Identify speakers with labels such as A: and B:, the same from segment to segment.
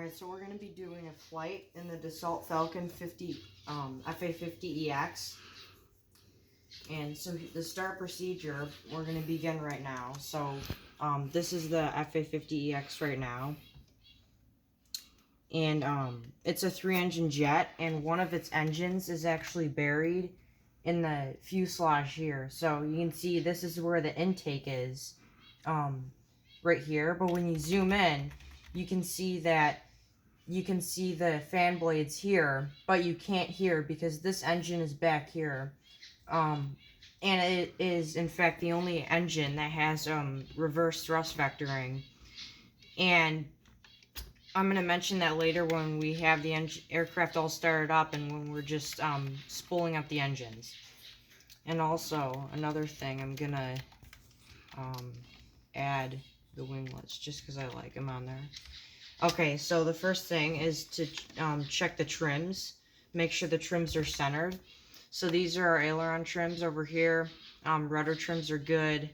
A: Alright, so we're going to be doing a flight in the Dassault Falcon FA50ex. And so the start procedure, we're going to begin right now. So this is the FA50ex right now. And it's a 3-engine jet, and one of its engines is actually buried in the fuselage here. So you can see this is where the intake is, right here. But when you zoom in, you can see that the fan blades here, but you can't hear because this engine is back here. And it is, in fact, the only engine that has reverse thrust vectoring. And I'm going to mention that later when we have the aircraft all started up and when we're just spooling up the engines. And also, another thing, I'm going to add the winglets just because I like them on there. Okay, so the first thing is to check the trims. Make sure the trims are centered. So these are our aileron trims over here. Rudder trims are good.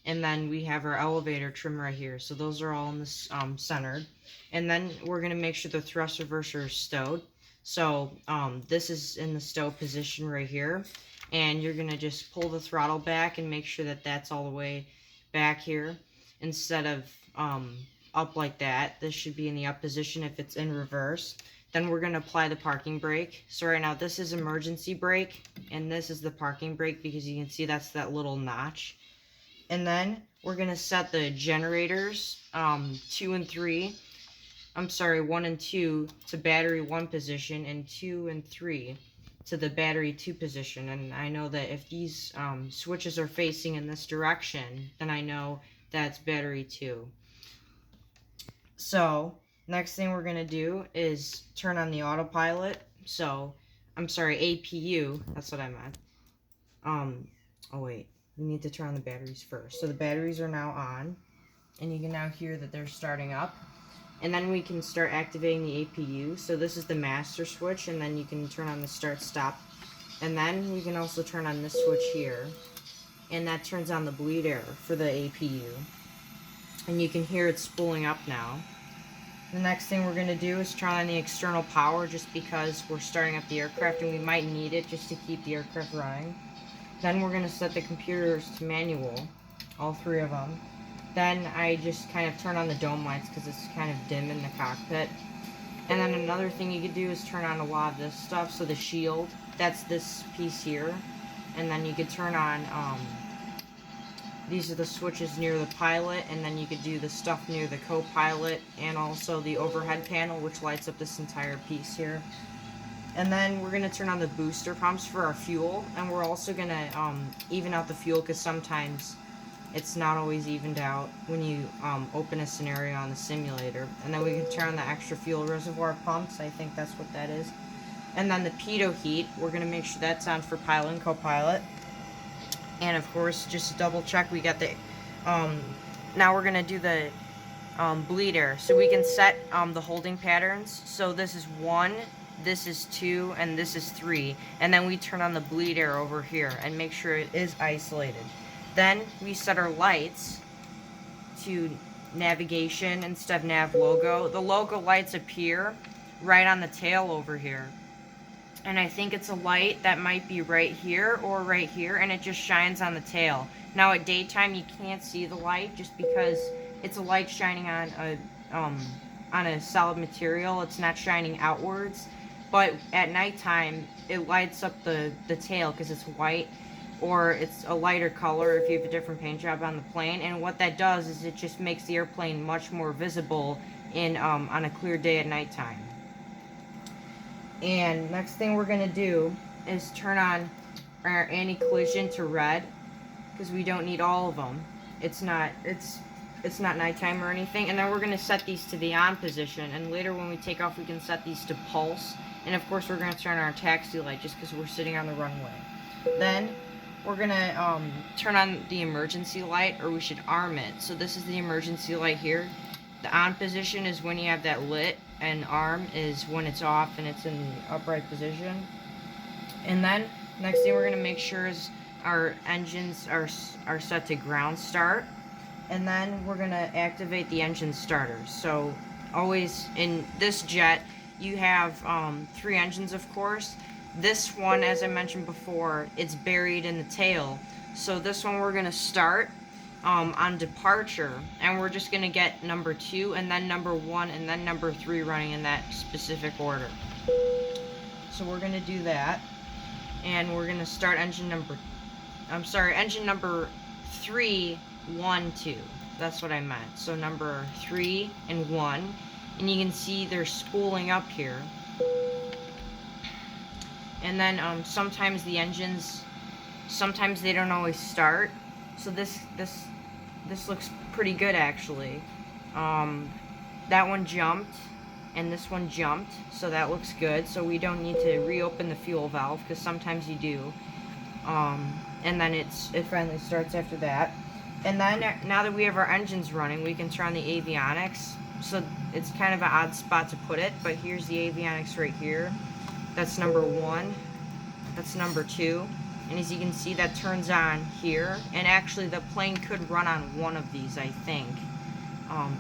A: And then we have our elevator trim right here. So those are all in this centered. And then we're going to make sure the thrust reverser is stowed. So this is in the stow position right here. And you're going to just pull the throttle back and make sure that that's all the way back here. Instead of up like that. This should be in the up position if it's in reverse. Then we're going to apply the parking brake. So right now this is emergency brake and this is the parking brake because you can see that's that little notch. And then we're going to set the generators 1 and 2 to battery 1 position and 2 and 3 to the battery 2 position. And I know that if these switches are facing in this direction, then I know that's battery 2. So next thing we're going to do is turn on the autopilot. So, I'm sorry, APU, that's what I meant. Oh wait, we need to turn on the batteries first. So the batteries are now on, and you can now hear that they're starting up. And then we can start activating the APU. So this is the master switch, and then you can turn on the start stop. And then we can also turn on this switch here, and that turns on the bleed air for the APU. And you can hear it spooling up now. The next thing we're going to do is turn on the external power just because we're starting up the aircraft and we might need it just to keep the aircraft running. Then we're going to set the computers to manual, all 3 of them. Then I just kind of turn on the dome lights because it's kind of dim in the cockpit. And then another thing you could do is turn on a lot of this stuff. So the shield, that's this piece here. And then you could turn on, these are the switches near the pilot, and then you could do the stuff near the co-pilot, and also the overhead panel, which lights up this entire piece here. And then we're going to turn on the booster pumps for our fuel, and we're also going to even out the fuel, because sometimes it's not always evened out when you open a scenario on the simulator. And then we can turn on the extra fuel reservoir pumps, I think that's what that is. And then the pitot heat, we're going to make sure that's on for pilot and co-pilot. And of course, just to double check, we got the, now we're going to do the bleed air. So we can set the holding patterns. So this is 1, this is 2, and this is 3. And then we turn on the bleed air over here and make sure it is isolated. Then we set our lights to navigation instead of nav logo. The logo lights appear right on the tail over here. And I think it's a light that might be right here or right here, and it just shines on the tail. Now at daytime you can't see the light just because it's a light shining on a solid material. It's not shining outwards. But at nighttime it lights up the tail because it's white, or it's a lighter color if you have a different paint job on the plane. And what that does is it just makes the airplane much more visible in on a clear day at nighttime. And next thing we're going to do is turn on our anti-collision to red, because we don't need all of them. It's not nighttime or anything. And then we're going to set these to the on position, and later when we take off we can set these to pulse. And of course we're going to turn on our taxi light just because we're sitting on the runway. Then we're going to turn on the emergency light, or we should arm it. So this is the emergency light here. The on position is when you have that lit, and arm is when it's off and it's in the upright position. And then next thing we're going to make sure is our engines are set to ground start. And then we're going to activate the engine starters. So always in this jet, you have 3 engines, of course. This one, as I mentioned before, it's buried in the tail. So this one we're gonna start on departure, and we're just gonna get number 2 and then number 1 and then number 3 running in that specific order. So we're gonna do that, and we're gonna start engine number 3, 1, 2. That's what I meant. So number 3 and 1, and you can see they're spooling up here. And then sometimes the engines, sometimes they don't always start. So this looks pretty good actually. That one jumped, and this one jumped, so that looks good. So we don't need to reopen the fuel valve, because sometimes you do. And then it finally starts after that. And then now that we have our engines running, we can turn on the avionics. So it's kind of an odd spot to put it, but here's the avionics right here. That's number 1. That's number 2. And as you can see, that turns on here. And actually, the plane could run on one of these, I think.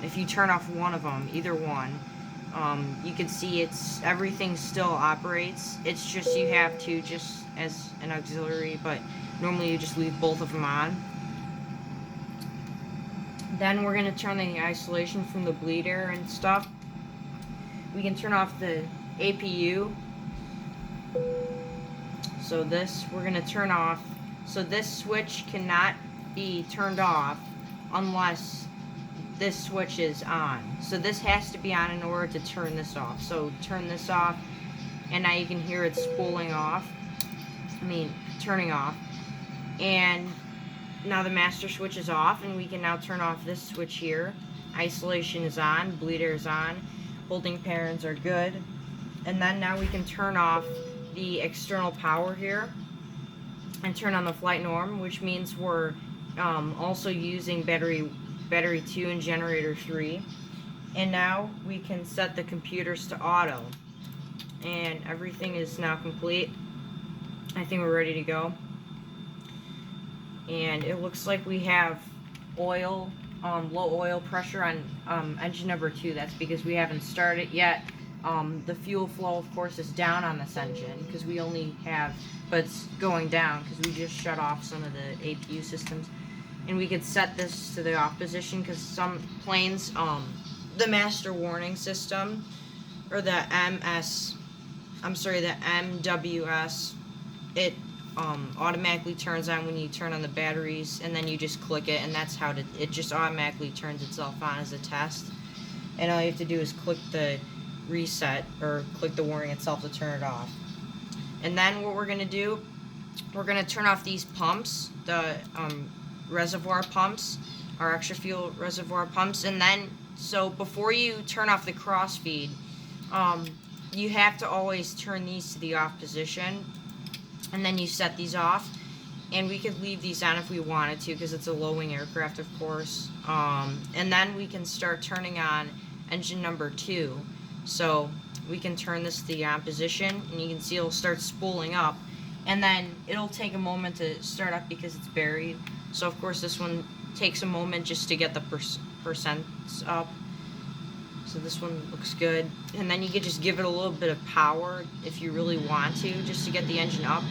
A: If you turn off one of them, either one, you can see everything still operates. It's just you have to, just as an auxiliary, but normally you just leave both of them on. Then we're going to turn the isolation from the bleed air and stuff. We can turn off the APU. So this we're going to turn off. So this switch cannot be turned off unless this switch is on. So this has to be on in order to turn this off. So turn this off, and now you can hear it spooling off. Turning off. And now the master switch is off, and we can now turn off this switch here. Isolation is on, bleed air is on, holding patterns are good. And then now we can turn off the external power here and turn on the flight norm, which means we're also using battery 2 and generator 3. And now we can set the computers to auto. And everything is now complete. I think we're ready to go. And it looks like we have oil, low oil pressure on engine number 2. That's because we haven't started yet. The fuel flow, of course, is down on this engine because we only have, but it's going down because we just shut off some of the APU systems. And we could set this to the off position because some planes, the master warning system, or the MWS, it automatically turns on when you turn on the batteries, and then you just click it, and that's how it just automatically turns itself on as a test. And all you have to do is click the reset, or click the warning itself to turn it off. And then what we're going to do, we're going to turn off these pumps, the reservoir pumps, our extra fuel reservoir pumps. And then, so before you turn off the crossfeed, you have to always turn these to the off position, and then you set these off. And we could leave these on if we wanted to, because it's a low-wing aircraft, of course. And then we can start turning on engine number 2. So we can turn this to the on position, and you can see it'll start spooling up. And then it'll take a moment to start up because it's buried. So of course this one takes a moment just to get the percents up. So this one looks good. And then you could just give it a little bit of power if you really want to, just to get the engine up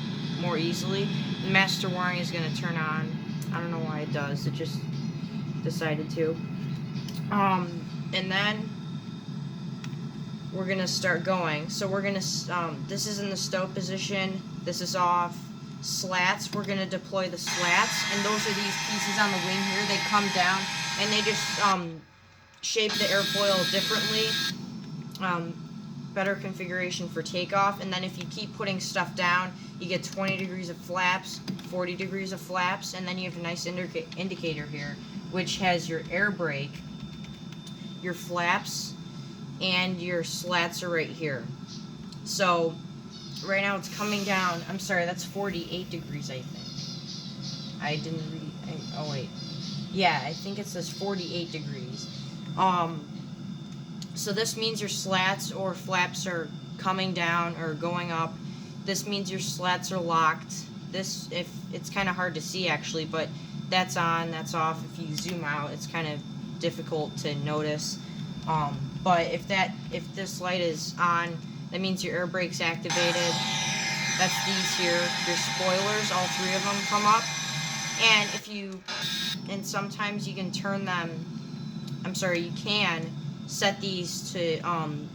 A: more easily. The master warning is going to turn on. I don't know why it does. It just decided to. And then we're going to start going. So we're going to, this is in the stow position. This is off. Slats, we're going to deploy the slats. And those are these pieces on the wing here. They come down, and they just shape the airfoil differently. Better configuration for takeoff. And then if you keep putting stuff down, you get 20 degrees of flaps, 40 degrees of flaps, and then you have a nice indicator here, which has your air brake, your flaps, and your slats are right here. So right now it's coming down. I'm sorry, that's 48 degrees, I think. I didn't read. Oh wait, yeah, I think it says 48 degrees. So this means your slats or flaps are coming down or going up. This means your slats are locked. This, if it's kind of hard to see actually, but that's on, that's off. If you zoom out, it's kind of difficult to notice. But if this light is on, that means your air brake's activated. That's these here, your spoilers, all three of them come up. And sometimes you can turn them, you can set these to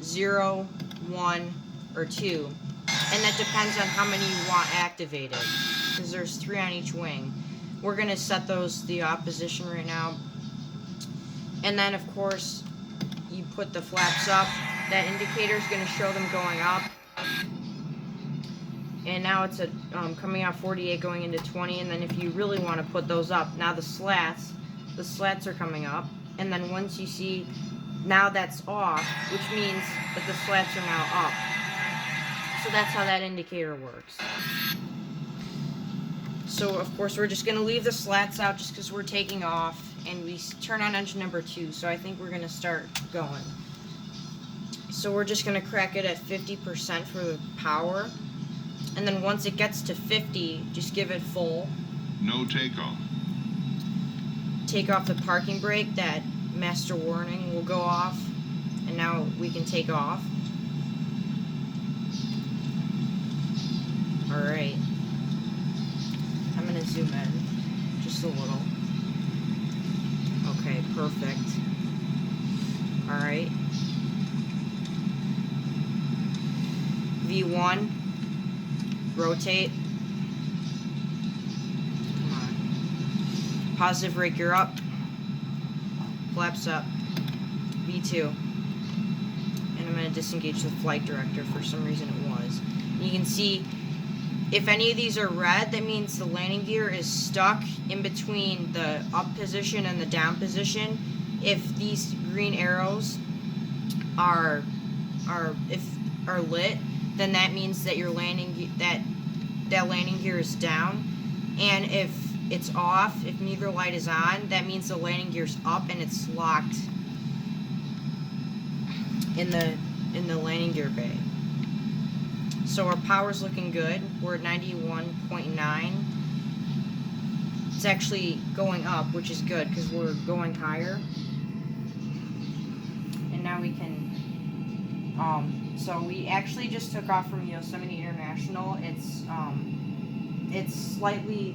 A: 0, 1, or 2. And that depends on how many you want activated, because there's 3 on each wing. We're going to set those the opposition right now. And then, of course, you put the flaps up. That indicator is going to show them going up. And now it's coming out 48 going into 20. And then if you really want to put those up, now the slats are coming up. And then once you see, now that's off, which means that the slats are now up. So that's how that indicator works. So of course we're just going to leave the slats out just because we're taking off. And we turn on engine number 2. So I think we're going to start going. So we're just going to crack it at 50% for the power. And then once it gets to 50, just give it full.
B: No takeoff.
A: Take off the parking brake. That master warning will go off. And now we can take off. Alright. I'm going to zoom in just a little. Okay, perfect. Alright. V1. Rotate. Come on. Positive rake, you're up. Flaps up. V2. And I'm going to disengage the flight director. For some reason it was. You can see, if any of these are red, that means the landing gear is stuck in between the up position and the down position. If these green arrows are lit, then that means that your landing gear is down. And if it's off, if neither light is on, that means the landing gear's up and it's locked in the landing gear bay. So our power's looking good. We're at 91.9. It's actually going up, which is good because we're going higher. And now we can so we actually just took off from Yosemite International. It's slightly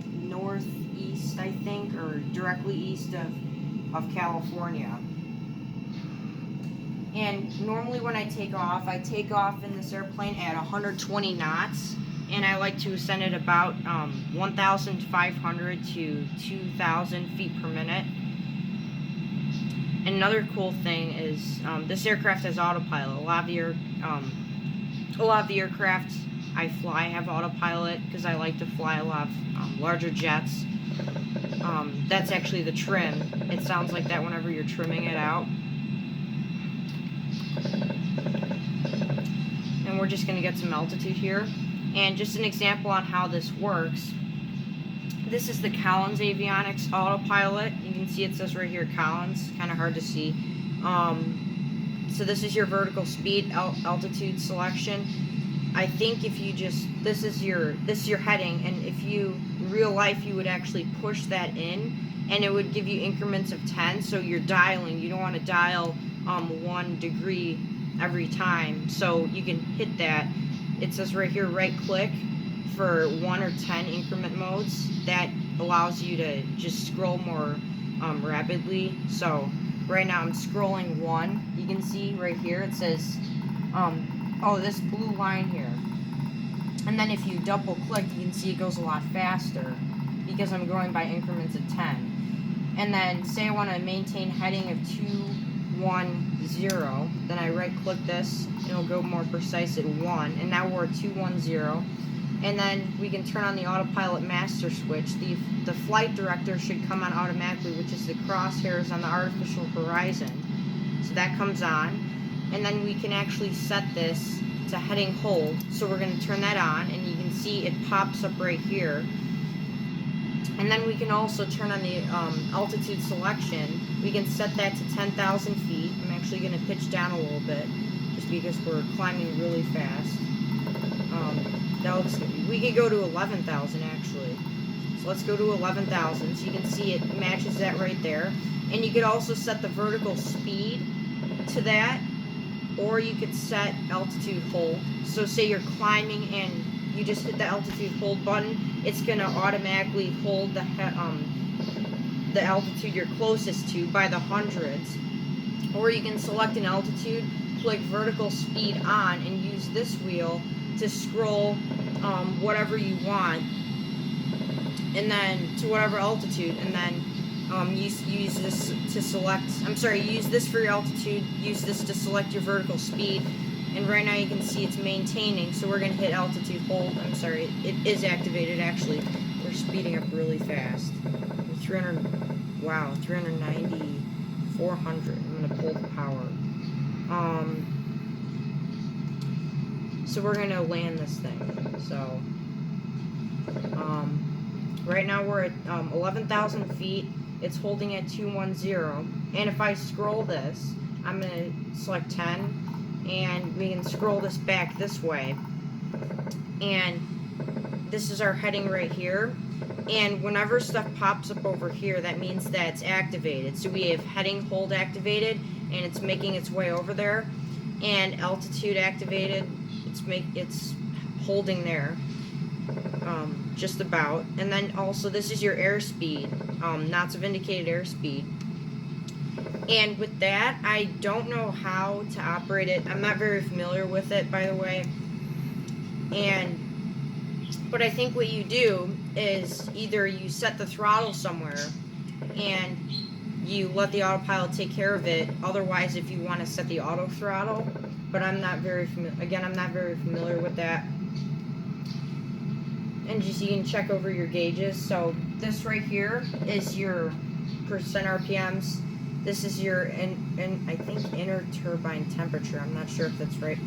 A: northeast, I think, or directly east of California. And normally when I take off in this airplane at 120 knots, and I like to ascend at about 1,500 to 2,000 feet per minute. Another cool thing is this aircraft has autopilot. A lot of the aircraft I fly have autopilot because I like to fly a lot of larger jets. That's actually the trim. It sounds like that whenever you're trimming it out. And we're just going to get some altitude here. And just an example on how this works. This is the Collins Avionics autopilot. You can see it says right here Collins. Kind of hard to see. So this is your vertical speed, altitude selection. I think if you just, this is your heading, and if you, in real life, you would actually push that in, and it would give you increments of 10. So you're dialing. You don't want to dial 1 degree every time. So you can hit that. It says right here, right click for 1 or 10 increment modes. That allows you to just scroll more rapidly. So right now I'm scrolling 1. You can see right here it says, oh, this blue line here. And then if you double click, you can see it goes a lot faster because I'm going by increments of 10. And then say I want to maintain heading of 210, then I right click this, and it'll go more precise at 1, and now we're at 210. And then we can turn on the autopilot master switch. The flight director should come on automatically, which is the crosshairs on the artificial horizon. So that comes on. And then we can actually set this to heading hold. So we're going to turn that on, and you can see it pops up right here. And then we can also turn on the altitude selection. We can set that to 10,000 feet. I'm actually going to pitch down a little bit, just because we're climbing really fast. That looks good. We could go to 11,000 actually. So let's go to 11,000. So you can see it matches that right there. And you could also set the vertical speed to that, or you could set altitude hold. So say you're climbing and you just hit the altitude hold button, it's gonna automatically hold the altitude you're closest to by the hundreds. Or you can select an altitude, click vertical speed on, and use this wheel to scroll whatever you want, and then to whatever altitude, and then use this to select, use this for your altitude, use this to select your vertical speed, and right now you can see it's maintaining, so we're going to hit altitude hold. It is activated actually. We're speeding up really fast. 390, 400. I'm going to pull the power. So we're going to land this thing. So, right now we're at 11,000 feet. It's holding at 210. And if I scroll this, I'm going to select 10. And we can scroll this back this way. And this is our heading right here. And whenever stuff pops up over here, that means that it's activated. So we have heading hold activated, and it's making its way over there. And altitude activated, it's holding there. Just about. And then also this is your airspeed, knots of indicated airspeed. And with that, I don't know how to operate it. I'm not very familiar with it, by the way. But I think what you do is either you set the throttle somewhere and you let the autopilot take care of it. Otherwise, if you want to set the auto throttle, but I'm not very familiar with that. And just you can check over your gauges. So this right here is your percent RPMs. This is your I think inner turbine temperature. I'm not sure if that's right.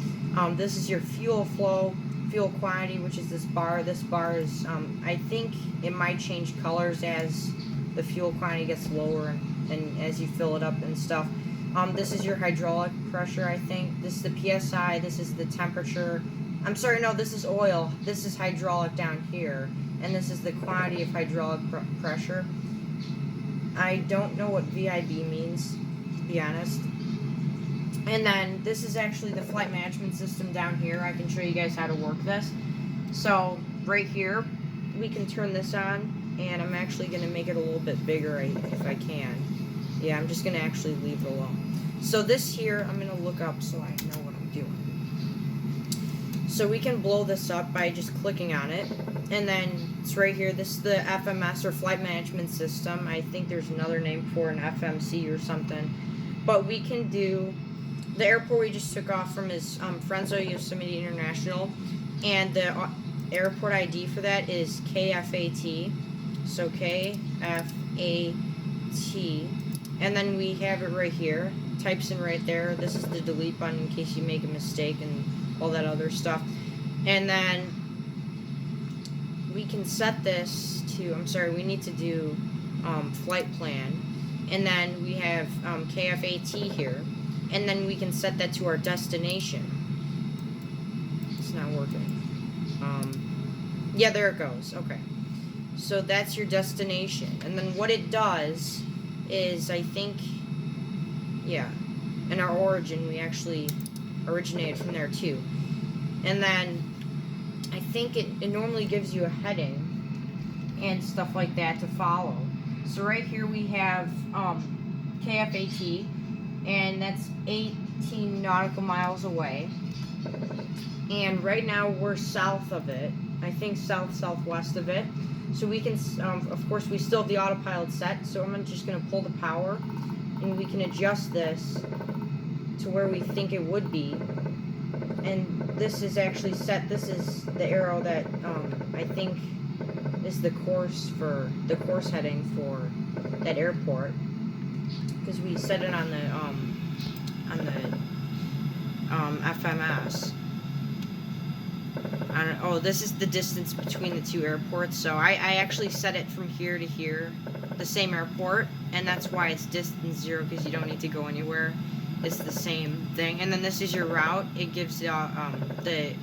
A: This is your fuel flow, fuel quantity, which is this bar. This bar is I think it might change colors as the fuel quantity gets lower and as you fill it up and stuff. This is your hydraulic pressure, I think. This is the PSI. This is the temperature. I'm sorry, no, this is oil. This is hydraulic down here. And this is the quantity of hydraulic pressure. I don't know what VIB means, to be honest. And then this is actually the flight management system down here. I can show you guys how to work this. So right here, we can turn this on. And I'm actually going to make it a little bit bigger if I can. Yeah, I'm just going to actually leave it alone. So this here, I'm going to look up so I know what I'm doing. So we can blow this up by just clicking on it. And then it's right here. This is the FMS, or Flight Management System. I think there's another name for an FMC or something. But we can do... The airport we just took off from is Fresno Yosemite International. And the airport ID for that is KFAT. So KFAT. And then we have it right here. Types in right there. This is the delete button in case you make a mistake and all that other stuff. And then we can set this to, we need to do flight plan. And then we have KFAT here. And then we can set that to our destination. It's not working. Yeah, there it goes. Okay. So that's your destination. And then what it does is, I think, yeah, in our origin, we actually originated from there too. And then I think it normally gives you a heading and stuff like that to follow. So right here we have KFAT, and that's 18 nautical miles away. And right now we're south of it. I think southwest of it. So we can, of course, we still have the autopilot set. So I'm just going to pull the power, and we can adjust this to where we think it would be. And this is actually set. This is the arrow that I think is the course heading for that airport, because we set it on the FMS. This is the distance between the two airports. So I actually set it from here to here, the same airport, and that's why it's distance 0, because you don't need to go anywhere. It's the same thing. And then this is your route. It gives the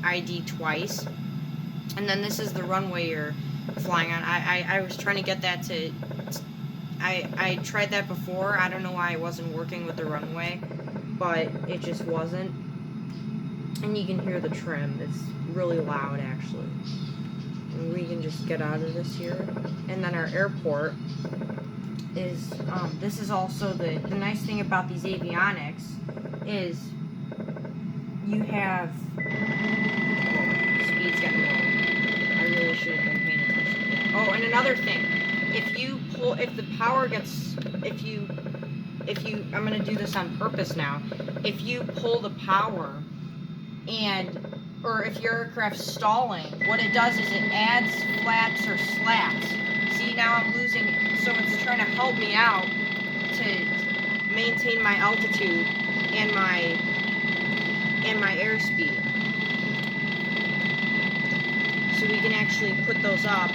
A: ID twice. And then this is the runway you're flying on. I was trying to get that to... I tried that before. I don't know why it wasn't working with the runway. but it just wasn't. And you can hear the trim. It's really loud, actually. And we can just get out of this here. And then our airport is, this is also the nice thing about these avionics is you have, speed's getting low. I really should have been paying attention. Oh, and another thing, if the power gets, I'm going to do this on purpose now, if you pull the power or if your aircraft's stalling, what it does is it adds flaps or slats. See, now I'm losing, so it's trying to help me out to maintain my altitude and my airspeed. So we can actually put those up.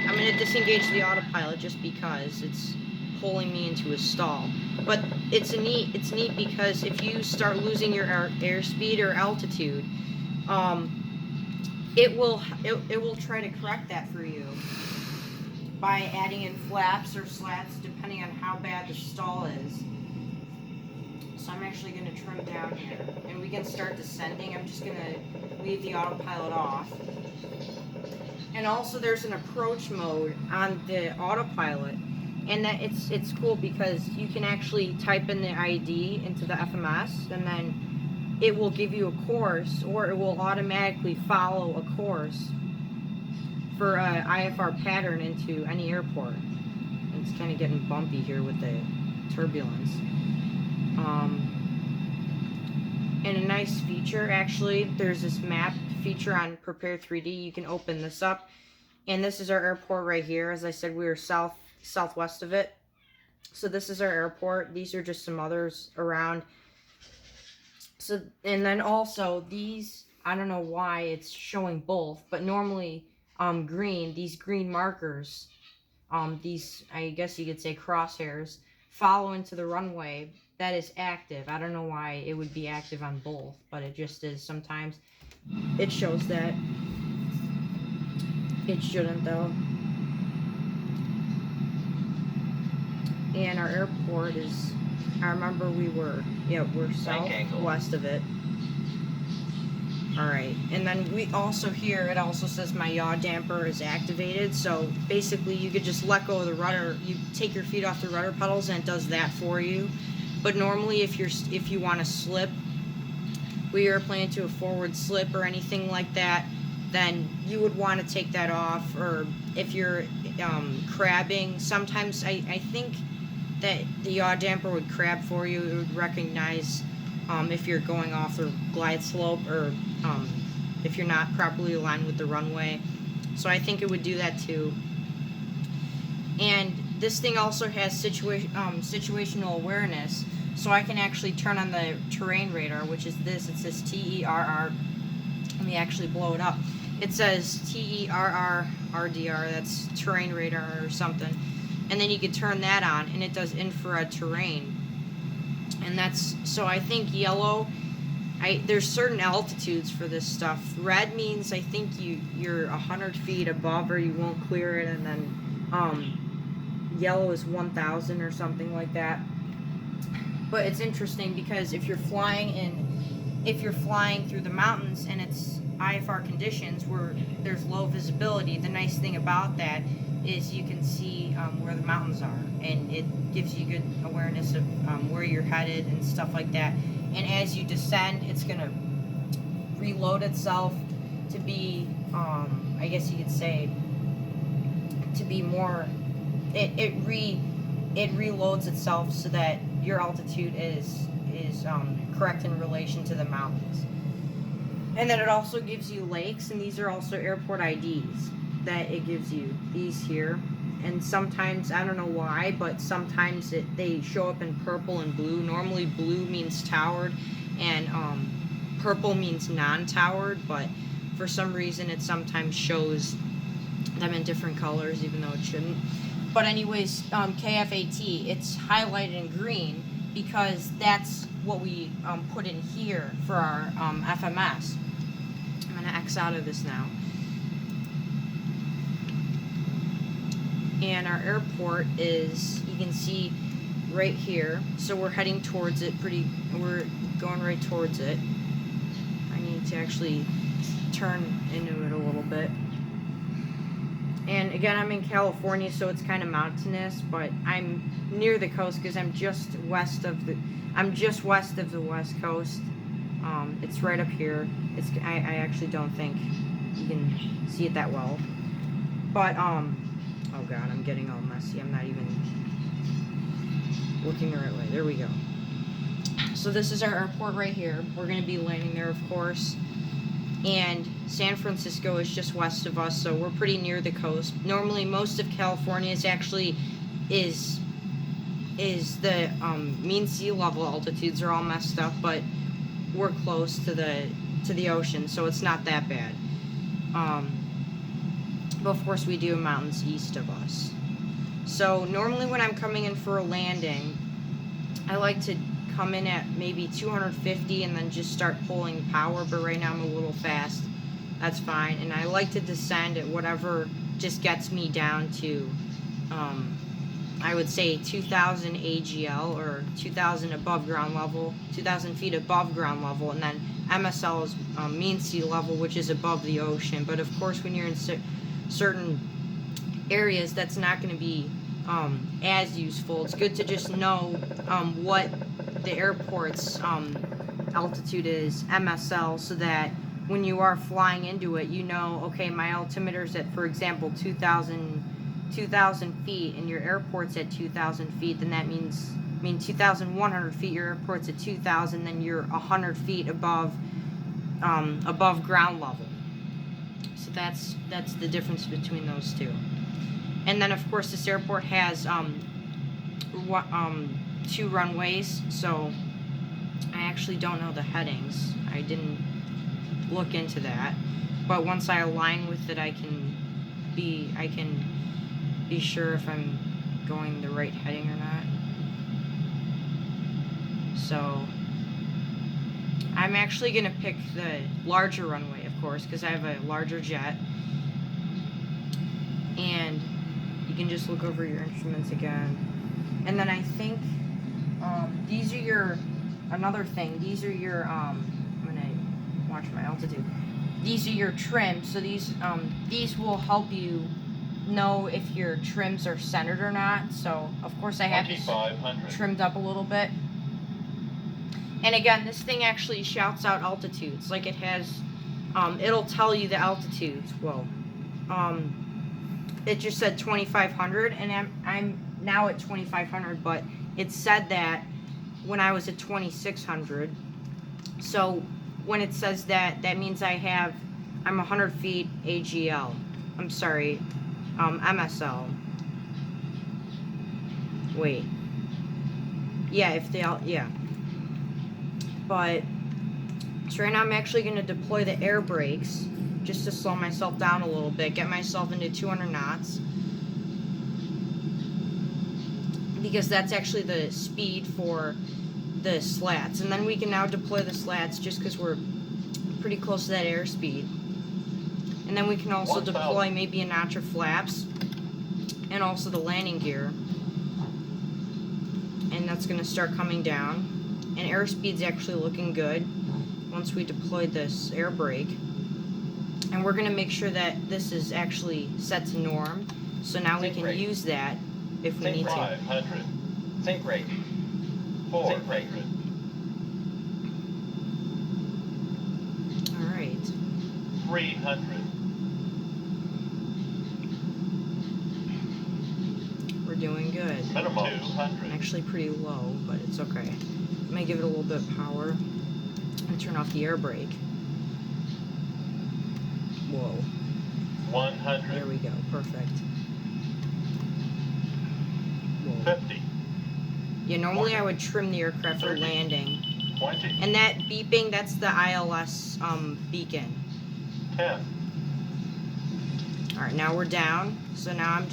A: I'm going to disengage the autopilot just because it's pulling me into a stall. But it's neat because if you start losing your airspeed or altitude, it will try to correct that for you by adding in flaps or slats depending on how bad the stall is. So I'm actually going to trim down here, and we can start descending. I'm just going to leave the autopilot off. And also there's an approach mode on the autopilot, and that it's cool because you can actually type in the ID into the FMS, and then it will give you a course, or it will automatically follow a course for a IFR pattern into any airport. And it's kind of getting bumpy here with the turbulence. And a nice feature, actually, there's this map feature on Prepar3d. You can open this up, and this is our airport right here. As I said, we were southwest of it. So this is our airport. These are just some others around. So, and then also these, I don't know why it's showing both, but normally green, these green markers, these, I guess you could say crosshairs, follow into the runway. That is active. I don't know why it would be active on both, but it just is. Sometimes it shows that. It shouldn't though. And our airport is, I remember we're southwest of it. Alright, and then we also here, it also says my yaw damper is activated. So basically you could just let go of the rudder, you take your feet off the rudder pedals and it does that for you. But normally if you want to slip, we are planning to a forward slip or anything like that, then you would want to take that off. Or if you're crabbing, sometimes I think that the yaw damper would crab for you. It would recognize if you're going off the glide slope, or if you're not properly aligned with the runway. So I think it would do that too. And this thing also has situational awareness, so I can actually turn on the terrain radar, which is this. It says TERR. Let me actually blow it up. It says TERR RDR. That's terrain radar or something. And then you could turn that on, and it does infrared terrain. And that's, so I think yellow, there's certain altitudes for this stuff. Red means I think you're 100 feet above or you won't clear it, and then yellow is 1,000 or something like that. But it's interesting because if you're flying through the mountains and it's IFR conditions where there's low visibility, the nice thing about that is you can see where the mountains are, and it gives you good awareness of where you're headed and stuff like that. And as you descend, it's gonna reload itself to be, I guess you could say, to be more. It reloads itself so that your altitude is correct in relation to the mountains. And then it also gives you lakes, and these are also airport IDs that it gives you, these here. And sometimes, I don't know why, but sometimes they show up in purple and blue. Normally blue means towered, and purple means non-towered, but for some reason it sometimes shows them in different colors, even though it shouldn't. But anyways, KF-AT, it's highlighted in green because that's what we put in here for our FMS. I'm going to X out of this now. And our airport is, you can see right here. So we're heading towards it we're going right towards it. I need to actually turn into it a little bit. And again, I'm in California, so it's kind of mountainous, but I'm near the coast because I'm just west of the West Coast. It's right up here. I actually don't think you can see it that well. But oh god, I'm getting all messy. I'm not even looking the right way. There we go. So this is our airport right here. We're going to be landing there, of course. And San Francisco is just west of us, so we're pretty near the coast. Normally, most of California is actually is the mean sea level altitudes are all messed up, but we're close to the ocean, so it's not that bad. But of course, we do have mountains east of us. So normally, when I'm coming in for a landing, I like to come in at maybe 250 and then just start pulling power, but right now I'm a little fast. That's fine. And I like to descend at whatever just gets me down to I would say 2,000 AGL, or 2,000 above ground level, 2,000 feet above ground level, and then MSL is mean sea level, which is above the ocean. But of course, when you're in certain areas, that's not going to be as useful. It's good to just know what the airport's altitude is, MSL, so that when you are flying into it, you know, okay, my altimeter's at, for example, 2,000 feet, and your airport's at 2,000 feet, then that means, 2,100 feet, your airport's at 2,000, then you're 100 feet above ground level. So that's the difference between those two. And then, of course, this airport has 2 runways, so I actually don't know the headings. I didn't look into that, but once I align with it, I can be sure if I'm going the right heading or not. So I'm actually gonna pick the larger runway, of course, because I have a larger jet. And you can just look over your instruments again. And then I think these are your, another thing, these are your, I'm gonna watch my altitude. These are your trims, so these will help you know if your trims are centered or not. So of course I have this trimmed up a little bit. And again, this thing actually shouts out altitudes, like it has, it'll tell you the altitudes. Well, it just said 2,500, and I'm now at 2,500, but it said that when I was at 2,600. So when it says that, that means I'm 100 feet AGL. I'm sorry, MSL. Wait. Yeah, yeah. But, so right now I'm actually going to deploy the air brakes just to slow myself down a little bit, get myself into 200 knots. Because that's actually the speed for the slats. And then we can now deploy the slats just because we're pretty close to that airspeed. And then we can also deploy maybe a notch of flaps and also the landing gear. And that's going to start coming down. And airspeed's actually looking good once we deployed this air brake. And we're going to make sure that this is actually set to norm. So now we can use that if we need to.
B: 500. Think rate. 400.
A: All right.
B: 300.
A: We're doing good.
B: Minimum 200.
A: Actually pretty low, but it's okay. I'm going to give it a little bit of power and turn off the air brake. Whoa.
B: 100.
A: There we go. Perfect. Whoa.
B: 50.
A: Yeah, normally I would trim the aircraft for landing.
B: 20.
A: And that beeping, that's the ILS beacon.
B: 10.
A: Alright, now we're down. So now I'm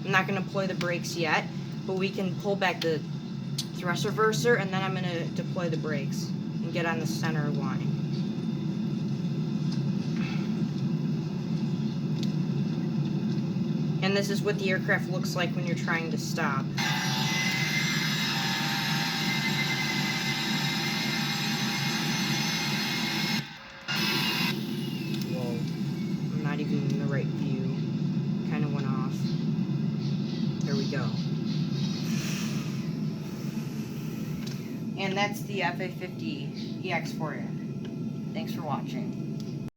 A: not gonna deploy the brakes yet, but we can pull back the thrust reverser, and then I'm gonna deploy the brakes and get on the center line. And this is what the aircraft looks like when you're trying to stop. we go. And that's the FA50ex for you. Thanks for watching.